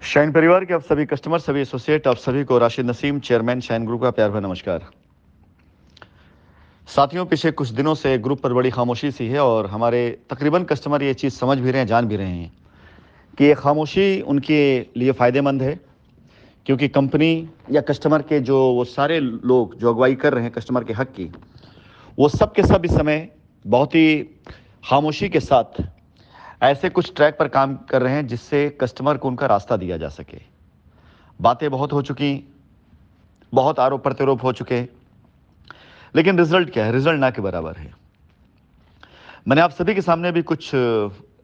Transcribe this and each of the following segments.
Shine परिवार के आप सभी कस्टमर, सभी एसोसिएट, आप सभी को Rashid Naseem, chairman shine group का प्यार भरा नमस्कार। साथियों, पिछले कुछ दिनों से ग्रुप पर बड़ी खामोशी सी है और हमारे तकरीबन कस्टमर ये चीज़ समझ भी रहे हैं, जान भी रहे हैं कि ये खामोशी उनके लिए फ़ायदेमंद है, क्योंकि कंपनी या कस्टमर के जो वो सारे लोग जो अगुवाई कर रहे हैं कस्टमर के हक की, वो सब के सब इस समय बहुत ही खामोशी के साथ ऐसे कुछ ट्रैक पर काम कर रहे हैं जिससे कस्टमर को उनका रास्ता दिया जा सके। बातें बहुत हो चुकी, बहुत आरोप प्रत्यारोप हो चुके, लेकिन रिजल्ट क्या है? रिजल्ट ना के बराबर है। मैंने आप सभी के सामने भी कुछ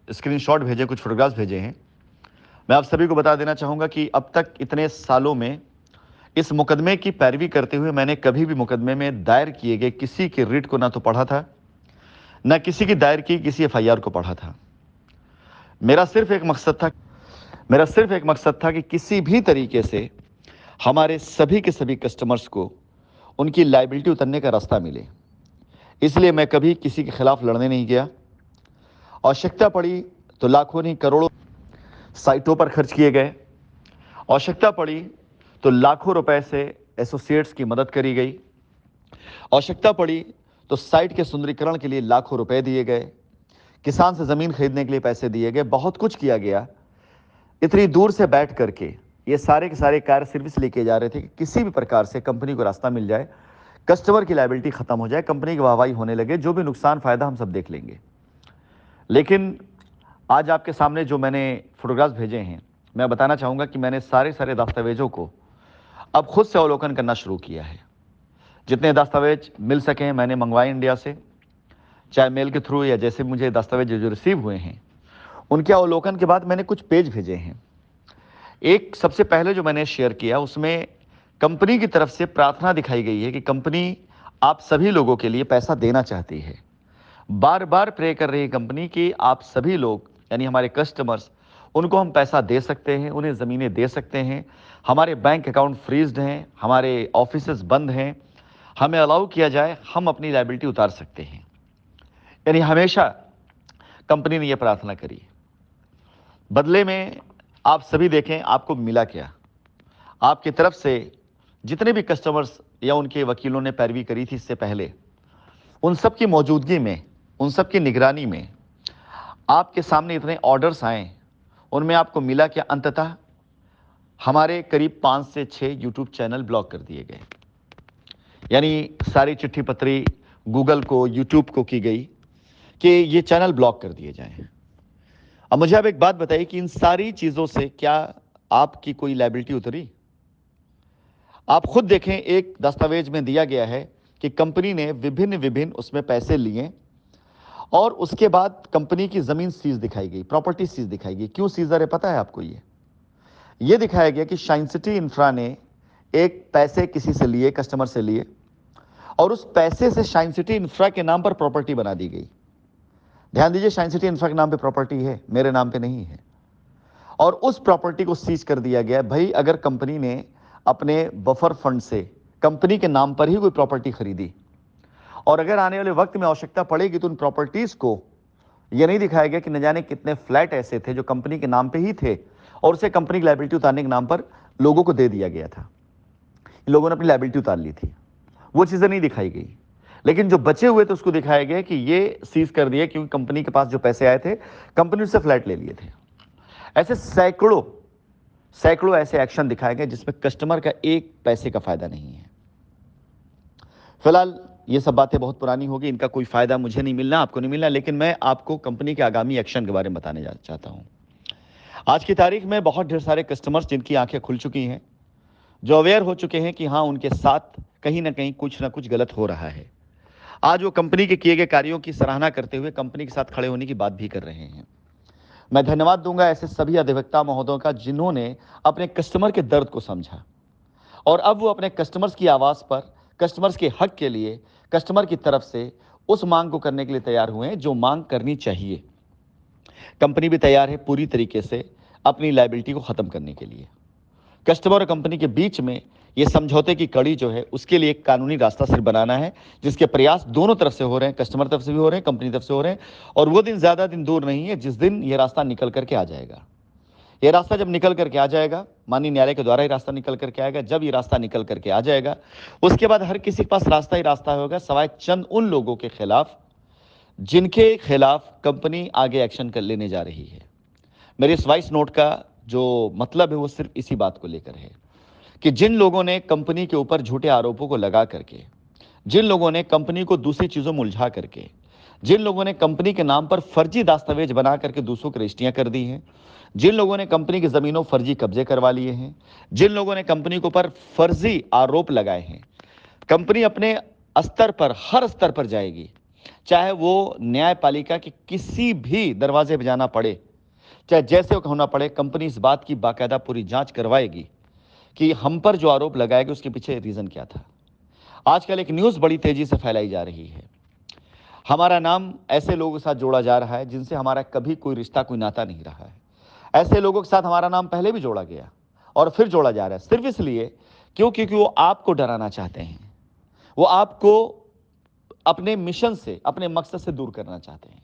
स्क्रीनशॉट भेजे, कुछ फोटोग्राफ्स भेजे हैं। मैं आप सभी को बता देना चाहूँगा कि अब तक इतने सालों में इस मुकदमे की पैरवी करते हुए मैंने कभी भी मुकदमे में दायर किए गए किसी के रिट को ना तो पढ़ा था, ना किसी की दायर की किसी एफआईआर को पढ़ा था। मेरा सिर्फ एक मकसद था कि किसी भी तरीके से हमारे सभी के सभी कस्टमर्स को उनकी लायबिलिटी उतरने का रास्ता मिले। इसलिए मैं कभी किसी के खिलाफ लड़ने नहीं गया। आवश्यकता पड़ी तो लाखों नहीं करोड़ों साइटों पर खर्च किए गए। आवश्यकता पड़ी तो लाखों रुपए से एसोसिएट्स की मदद करी गई। आवश्यकता पड़ी तो साइट के सुंदरीकरण के लिए लाखों रुपए दिए गए। किसान से जमीन खरीदने के लिए पैसे दिए गए। बहुत कुछ किया गया। इतनी दूर से बैठ करके ये सारे के सारे कार्य सर्विस लेके जा रहे थे कि किसी भी प्रकार से कंपनी को रास्ता मिल जाए, कस्टमर की लायबिलिटी खत्म हो जाए, कंपनी की वाहवाही होने लगे, जो भी नुकसान फायदा हम सब देख लेंगे। लेकिन आज आपके सामने जो मैंने फोटोग्राफ्स भेजे हैं, मैं बताना चाहूँगा कि मैंने सारे दस्तावेजों को अब खुद से अवलोकन करना शुरू किया है। जितने दस्तावेज मिल सके मैंने मंगवाए इंडिया से, चाहे मेल के थ्रू या जैसे मुझे दस्तावेज जो रिसीव हुए हैं, उनके अवलोकन के बाद मैंने कुछ पेज भेजे हैं। एक सबसे पहले जो मैंने शेयर किया उसमें कंपनी की तरफ से प्रार्थना दिखाई गई है कि कंपनी आप सभी लोगों के लिए पैसा देना चाहती है। बार बार प्रे कर रही है कंपनी कि आप सभी लोग यानी हमारे कस्टमर्स, उनको हम पैसा दे सकते हैं, उन्हें ज़मीनें दे सकते हैं, हमारे बैंक अकाउंट फ्रीज्ड हैं, हमारे ऑफिसेस बंद हैं, हमें अलाउ किया जाए, हम अपनी लायबिलिटी उतार सकते हैं। यानी हमेशा कंपनी ने यह प्रार्थना करी। बदले में आप सभी देखें आपको मिला क्या। आपकी तरफ से जितने भी कस्टमर्स या उनके वकीलों ने पैरवी करी थी इससे पहले, उन सब की मौजूदगी में, उन सब की निगरानी में आपके सामने इतने ऑर्डर्स आए, उनमें आपको मिला क्या? अंततः हमारे करीब 5 से 6 यूट्यूब चैनल ब्लॉक कर दिए गए। यानी सारी चिट्ठी पत्री गूगल को, यूट्यूब को की गई कि ये चैनल ब्लॉक कर दिए जाएं। अब मुझे आप एक बात बताइए कि इन सारी चीज़ों से क्या आपकी कोई लायबिलिटी उतरी? आप खुद देखें, एक दस्तावेज में दिया गया है कि कंपनी ने विभिन्न उसमें पैसे लिए और उसके बाद कंपनी की ज़मीन सीज दिखाई गई, प्रॉपर्टी सीज दिखाई गई। क्यों सीजर है पता है आपको? ये दिखाया गया कि शाइन सिटी इंफ्रा ने एक पैसे किसी से लिए, कस्टमर से लिए, और उस पैसे से शाइन सिटी इंफ्रा के नाम पर प्रॉपर्टी बना दी गई। ध्यान दीजिए, शाइन सिटी इंफ्रा के नाम पे प्रॉपर्टी है, मेरे नाम पे नहीं है। और उस प्रॉपर्टी को सीज कर दिया गया। भाई, अगर कंपनी ने अपने बफर फंड से कंपनी के नाम पर ही कोई प्रॉपर्टी खरीदी और अगर आने वाले वक्त में आवश्यकता पड़ेगी तो उन प्रॉपर्टीज को यह नहीं दिखाया गया कि न जाने कितने फ्लैट ऐसे थे जो कंपनी के नाम पे ही थे और उसे कंपनी की लायबिलिटी उतारने के नाम पर लोगों को दे दिया गया था। लोगों ने अपनी लायबिलिटी उतार ली थी, वो चीजें नहीं दिखाई गई। लेकिन जो बचे हुए थे उसको दिखाया गया कि ये सीज कर दिए क्योंकि कंपनी के पास जो पैसे आए थे, कंपनी उससे फ्लैट ले लिए थे। ऐसे सैकड़ों ऐसे एक्शन दिखाए गए जिसमें कस्टमर का एक पैसे का फायदा नहीं है। फिलहाल ये सब बातें बहुत पुरानी होगी, इनका कोई फायदा मुझे नहीं मिलना, आपको नहीं मिलना, लेकिन मैं आपको कंपनी के आगामी एक्शन के बारे में बताने चाहता हूं। आज की तारीख में बहुत ढेर सारे कस्टमर्स जिनकी आंखें खुल चुकी हैं, जो अवेयर हो चुके हैं कि हाँ, उनके साथ कहीं ना कहीं कुछ ना कुछ गलत हो रहा है, आज वो कंपनी के किए गए कार्यों की सराहना करते हुए कंपनी के साथ खड़े होने की बात भी कर रहे हैं। मैं धन्यवाद दूंगा ऐसे सभी अधिवक्ता महोदयों का जिन्होंने अपने कस्टमर के दर्द को समझा और अब वो अपने कस्टमर्स की आवाज़ पर, कस्टमर्स के हक के लिए, कस्टमर की तरफ से उस मांग को करने के लिए तैयार हुए हैं जो मांग करनी चाहिए। कंपनी भी तैयार है पूरी तरीके से अपनी लायबिलिटी को ख़त्म करने के लिए। कस्टमर और कंपनी के बीच में ये समझौते की कड़ी जो है उसके लिए एक कानूनी रास्ता सिर्फ बनाना है, जिसके प्रयास दोनों तरफ से हो रहे हैं, कस्टमर तरफ से भी हो रहे हैं, कंपनी तरफ से हो रहे हैं। और वो दिन ज़्यादा दिन दूर नहीं है जिस दिन ये रास्ता निकल करके आ जाएगा। ये रास्ता जब निकल करके आ जाएगा, माननीय न्यायालय के द्वारा ही रास्ता निकल करके आएगा, जब ये रास्ता निकल करके आ जाएगा, उसके बाद हर किसी के पास रास्ता ही रास्ता होगा, सवाए चंद उन लोगों के खिलाफ जिनके खिलाफ कंपनी आगे एक्शन कर लेने जा रही है। मेरे इस वॉइस नोट का जो मतलब है वो सिर्फ इसी बात को लेकर है कि जिन लोगों ने कंपनी के ऊपर झूठे आरोपों को लगा करके, जिन लोगों ने कंपनी को दूसरी चीजों में उलझा करके, जिन लोगों ने कंपनी के नाम पर फर्जी दस्तावेज बना करके दूसरों की रजिस्ट्रियां कर दी हैं, जिन लोगों ने कंपनी की जमीनों फर्जी कब्जे करवा लिए हैं, जिन लोगों ने कंपनी के ऊपर फर्जी आरोप लगाए हैं, कंपनी अपने स्तर पर, हर स्तर पर जाएगी, चाहे वो न्यायपालिका के किसी भी दरवाजे पर जाना पड़े, चाहे जैसे होना पड़े, कंपनी इस बात की बाकायदा पूरी जांच करवाएगी कि हम पर जो आरोप लगाएगा उसके पीछे रीजन क्या था। आजकल एक न्यूज़ बड़ी तेजी से फैलाई जा रही है, हमारा नाम ऐसे लोगों के साथ जोड़ा जा रहा है जिनसे हमारा कभी कोई रिश्ता, कोई नाता नहीं रहा है। ऐसे लोगों के साथ हमारा नाम पहले भी जोड़ा गया और फिर जोड़ा जा रहा है, सिर्फ इसलिए क्योंकि वो आपको डराना चाहते हैं, वो आपको अपने मिशन से, अपने मकसद से दूर करना चाहते हैं।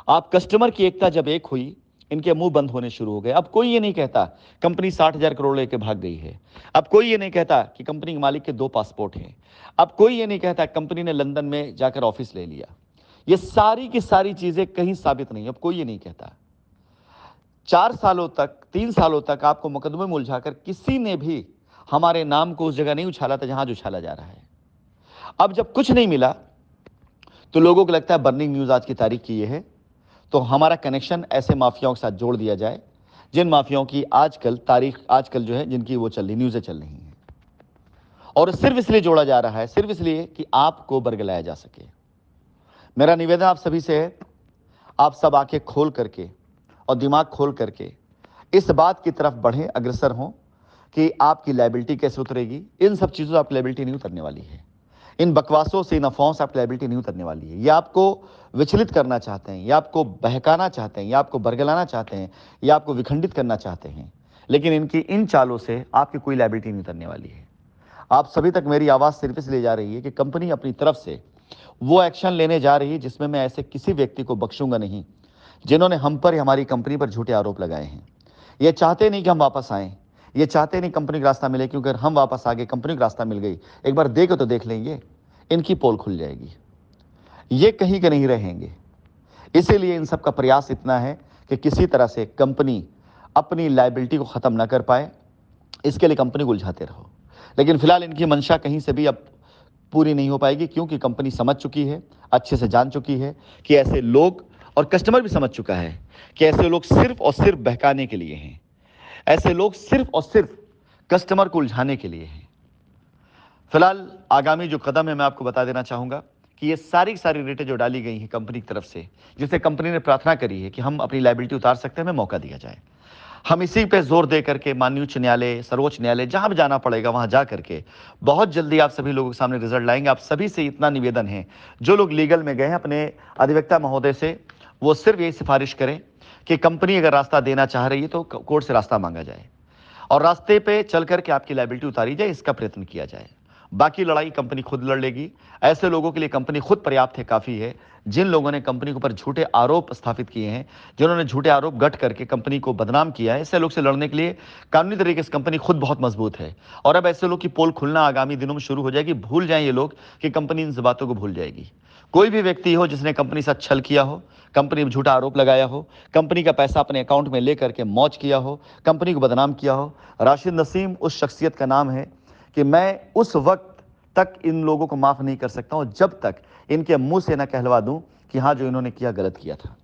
आप कस्टमर की एकता जब एक हुई, इनके मुंह बंद होने शुरू हो गए। अब कोई ये नहीं कहता कंपनी 60,000 करोड़ लेके भाग गई है। अब कोई ये नहीं कहता कि कंपनी के मालिक के 2 पासपोर्ट हैं। अब कोई ये नहीं कहता कंपनी ने लंदन में जाकर ऑफिस ले लिया। ये सारी की सारी चीजें कहीं साबित नहीं। अब कोई ये नहीं कहता। 4 सालों तक, 3 सालों तक आपको मुकदमे में उलझाकर किसी ने भी हमारे नाम को उस जगह नहीं उछाला था जहां उछाला जा रहा है। अब जब कुछ नहीं मिला तो लोगों को लगता है बर्निंग न्यूज आज की तारीख की ये है, तो हमारा कनेक्शन ऐसे माफियाओं के साथ जोड़ दिया जाए जिन माफियाओं की आजकल जो है जिनकी वो चल रही, न्यूज़ें चल रही हैं। और सिर्फ इसलिए जोड़ा जा रहा है, सिर्फ इसलिए कि आपको बरगलाया जा सके। मेरा निवेदन आप सभी से है, आप सब आंखें खोल करके और दिमाग खोल करके इस बात की तरफ बढ़ें, अग्रसर हों कि आपकी लायबिलिटी कैसे उतरेगी। इन सब चीज़ों से आपकी लायबिलिटी नहीं उतरने वाली है, इन बकवासों से, इन अफवाहों से आपकी लायबिलिटी नहीं उतरने वाली है। ये आपको विचलित करना चाहते हैं, या आपको बहकाना चाहते हैं, या आपको बरगलाना चाहते हैं, या आपको विखंडित करना चाहते हैं, लेकिन इनकी इन चालों से आपकी कोई लायबिलिटी नहीं उतरने वाली है। आप सभी तक मेरी आवाज़ सिर्फ इसलिए जा रही है कि कंपनी अपनी तरफ से वो एक्शन लेने जा रही है जिसमें मैं ऐसे किसी व्यक्ति को बख्शूंगा नहीं जिन्होंने हम पर, हमारी कंपनी पर झूठे आरोप लगाए हैं। ये चाहते नहीं कि हम वापस आएं, ये चाहते नहीं कंपनी का रास्ता मिले, क्योंकि अगर हम वापस आ गए, कंपनी का रास्ता मिल गई, एक बार देख तो देख लेंगे, इनकी पोल खुल जाएगी, ये कहीं के नहीं रहेंगे। इसीलिए इन सब का प्रयास इतना है कि किसी तरह से कंपनी अपनी लायबिलिटी को ख़त्म ना कर पाए, इसके लिए कंपनी को उलझाते रहो। लेकिन फिलहाल इनकी मंशा कहीं से भी अब पूरी नहीं हो पाएगी, क्योंकि कंपनी समझ चुकी है, अच्छे से जान चुकी है कि ऐसे लोग, और कस्टमर भी समझ चुका है कि ऐसे लोग सिर्फ और सिर्फ बहकाने के लिए हैं, ऐसे लोग सिर्फ और सिर्फ कस्टमर को उलझाने के लिए हैं। फिलहाल आगामी जो कदम है मैं आपको बता देना चाहूँगा कि ये सारी रेटें जो डाली गई हैं कंपनी की तरफ से, जिससे कंपनी ने प्रार्थना करी है कि हम अपनी लायबिलिटी उतार सकते हैं, हमें मौका दिया जाए। हम इसी पे जोर दे करके माननीय उच्च न्यायालय, सर्वोच्च न्यायालय, जहां भी जाना पड़ेगा वहां जा करके बहुत जल्दी आप सभी लोगों के सामने रिजल्ट लाएंगे। आप सभी से इतना निवेदन है, जो लोग लीगल में गए हैं अपने अधिवक्ता महोदय से, वो सिर्फ यही सिफारिश करें कि कंपनी अगर रास्ता देना चाह रही है तो कोर्ट से रास्ता मांगा जाए और रास्ते पे चल करके आपकी लायबिलिटी उतारी जाए, इसका प्रयत्न किया जाए। बाकी लड़ाई कंपनी खुद लड़ लेगी। ऐसे लोगों के लिए कंपनी खुद पर्याप्त है, काफ़ी है, जिन लोगों ने कंपनी के ऊपर झूठे आरोप स्थापित किए हैं, जिन्होंने झूठे आरोप गढ़ करके कंपनी को बदनाम किया है। ऐसे लोग से लड़ने के लिए कानूनी तरीके से कंपनी खुद बहुत मजबूत है और अब ऐसे लोग की पोल खुलना आगामी दिनों में शुरू हो जाएगी। भूल जाएं ये लोग कि कंपनी इन बातों को भूल जाएगी। कोई भी व्यक्ति हो जिसने कंपनी से छल किया हो, कंपनी में झूठा आरोप लगाया हो, कंपनी का पैसा अपने अकाउंट में लेकर के मौज किया हो, कंपनी को बदनाम किया हो, राशिद नसीम उस शख्सियत का नाम है कि मैं उस वक्त तक इन लोगों को माफ नहीं कर सकता हूं जब तक इनके मुंह से न कहलवा दूं कि हाँ, जो इन्होंने किया गलत किया था।